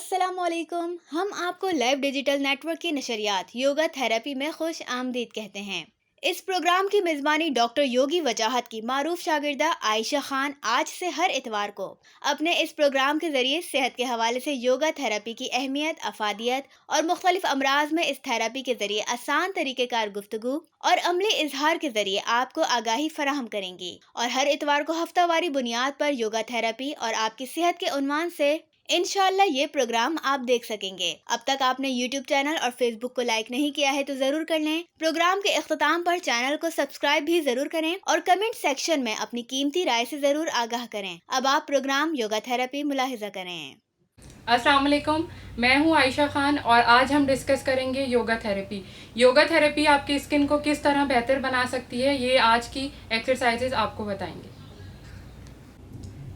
अस्सलामुअलैकुम। हम आपको लाइव डिजिटल नेटवर्क की नशरियात योगा थेरेपी में खुश आमदीद कहते हैं। इस प्रोग्राम की मेजबानी डॉक्टर योगी वजाहत की मारूफ शागिर्दा आयशा खान आज से हर इतवार को अपने इस प्रोग्राम के जरिए सेहत के हवाले से योगा थेरेपी की अहमियत, अफादियत और मुख्तलिफ अमराज में इस थेरेपी के जरिए आसान तरीक़ेकार गुफ्तगू और अमली इजहार के जरिए आपको आगाही फराहम करेंगी। और हर इतवार को हफ्तावारी बुनियाद पर योगा थेरेपी और आपकी सेहत के उन्वान से इंशाल्लाह ये प्रोग्राम आप देख सकेंगे। अब तक आपने YouTube चैनल और Facebook को लाइक नहीं किया है तो जरूर कर लें। प्रोग्राम के इख्तिताम पर चैनल को सब्सक्राइब भी जरूर करें और कमेंट सेक्शन में अपनी कीमती राय से जरूर आगाह करें। अब आप प्रोग्राम योगा थेरेपी मुलाहिजा करें। अस्सलाम वालेकुम, मैं हूं आयशा खान और आज हम डिस्कस करेंगे योगा थेरेपी। योगा थेरेपी आपकी स्किन को किस तरह बेहतर बना सकती है, ये आज की एक्सरसाइजेज आपको बताएंगे।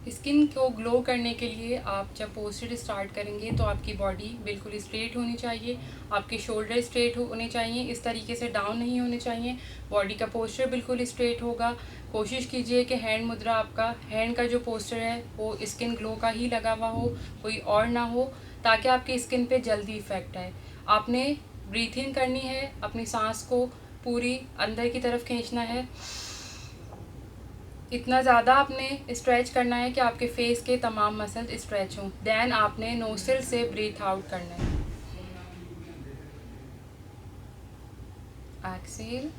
स्किन को ग्लो करने के लिए आप जब पोस्चर स्टार्ट करेंगे तो आपकी बॉडी बिल्कुल स्ट्रेट होनी चाहिए, आपके शोल्डर स्ट्रेट होने चाहिए, इस तरीके से डाउन नहीं होने चाहिए। बॉडी का पोस्चर बिल्कुल स्ट्रेट होगा। कोशिश कीजिए कि हैंड मुद्रा, आपका हैंड का जो पोस्चर है वो स्किन ग्लो का ही लगा हुआ हो, कोई और ना हो, ताकि आपकी स्किन पे जल्दी इफ़ेक्ट आए। आपने ब्रीथिंग करनी है, अपनी सांस को पूरी अंदर की तरफ खींचना है। इतना ज़्यादा आपने स्ट्रेच करना है कि आपके फेस के तमाम मसल्स स्ट्रेच हों। देन आपने नोस्ट्रिल से ब्रीथ आउट करना है। Exhale,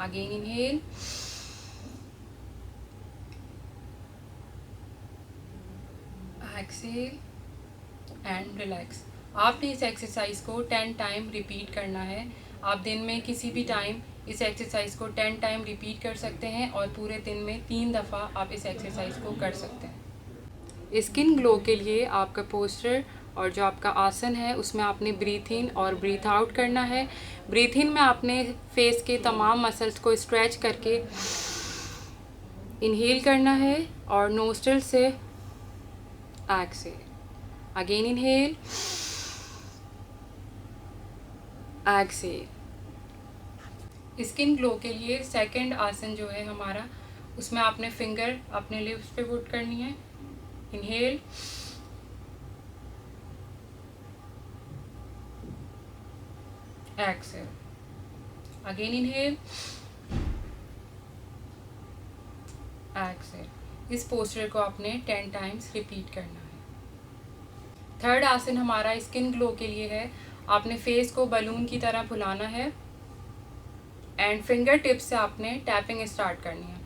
again inhale, exhale and relax. आपने इस एक्सरसाइज को 10 टाइम रिपीट करना है। आप दिन में किसी भी टाइम इस एक्सरसाइज को 10 टाइम रिपीट कर सकते हैं और पूरे दिन में 3 दफ़ा आप इस एक्सरसाइज को कर सकते हैं। स्किन ग्लो के लिए आपका पोस्चर और जो आपका आसन है उसमें आपने ब्रीथ इन और ब्रीथ आउट करना है। ब्रीथ इन में आपने फेस के तमाम मसल्स को स्ट्रेच करके इनहेल करना है और नोस्ट्रिल से exhale, again inhale, exhale. Skin glow के लिए सेकंड आसन जो है हमारा, उसमें आपने फिंगर अपने लिप्स पे पुट करनी है। Inhale, exhale, again inhale, exhale. इस पोस्चर को आपने 10 टाइम्स रिपीट करना है। थर्ड आसन हमारा स्किन ग्लो के लिए है। आपने फेस को बलून की तरह फुलाना है एंड फिंगर टिप्स से आपने टैपिंग स्टार्ट करनी है।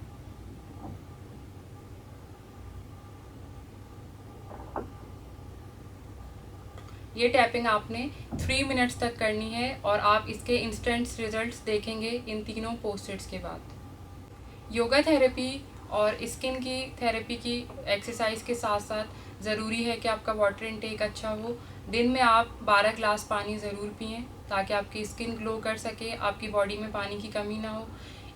ये टैपिंग आपने 3 मिनट्स तक करनी है और आप इसके इंस्टेंट रिजल्ट्स देखेंगे इन तीनों पोस्चर्स के बाद। योगा थेरेपी और स्किन की थेरेपी की एक्सरसाइज के साथ साथ ज़रूरी है कि आपका वाटर इनटेक अच्छा हो। दिन में आप 12 ग्लास पानी ज़रूर पिएं ताकि आपकी स्किन ग्लो कर सके, आपकी बॉडी में पानी की कमी ना हो।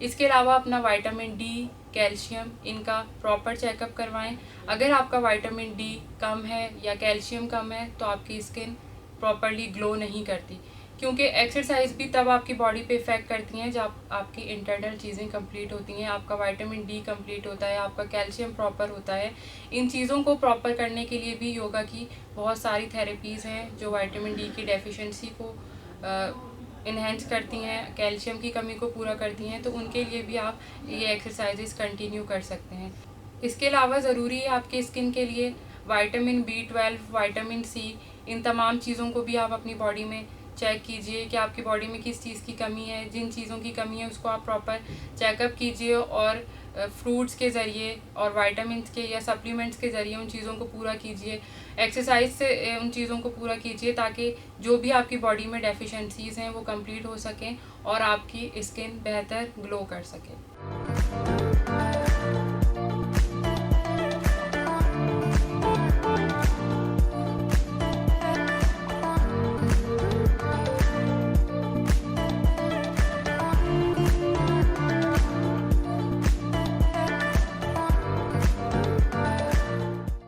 इसके अलावा अपना विटामिन डी, कैल्शियम, इनका प्रॉपर चेकअप करवाएं। अगर आपका विटामिन डी कम है या कैल्शियम कम है तो आपकी स्किन प्रॉपरली ग्लो नहीं करती, क्योंकि एक्सरसाइज भी तब आपकी बॉडी पे इफ़ेक्ट करती हैं जब आपकी इंटरनल चीज़ें कंप्लीट होती हैं, आपका विटामिन डी कंप्लीट होता है, आपका कैल्शियम प्रॉपर होता है। इन चीज़ों को प्रॉपर करने के लिए भी योगा की बहुत सारी थेरेपीज़ हैं जो विटामिन डी की डेफिशिएंसी को इन्हेंस करती हैं, कैल्शियम की कमी को पूरा करती हैं, तो उनके लिए भी आप ये एक्सरसाइजेस कंटिन्यू कर सकते हैं। इसके अलावा ज़रूरी है आपकी स्किन के लिए विटामिन B12, विटामिन सी, इन तमाम चीज़ों को भी आप अपनी बॉडी में चेक कीजिए कि आपकी बॉडी में किस चीज़ की कमी है। जिन चीज़ों की कमी है उसको आप प्रॉपर चेकअप कीजिए और फ्रूट्स के ज़रिए और विटामिन्स के या सप्लीमेंट्स के ज़रिए उन चीज़ों को पूरा कीजिए। एक्सरसाइज से उन चीज़ों को पूरा कीजिए ताकि जो भी आपकी बॉडी में डेफिशिएंसीज़ हैं वो कंप्लीट हो सकें और आपकी स्किन बेहतर ग्लो कर सके।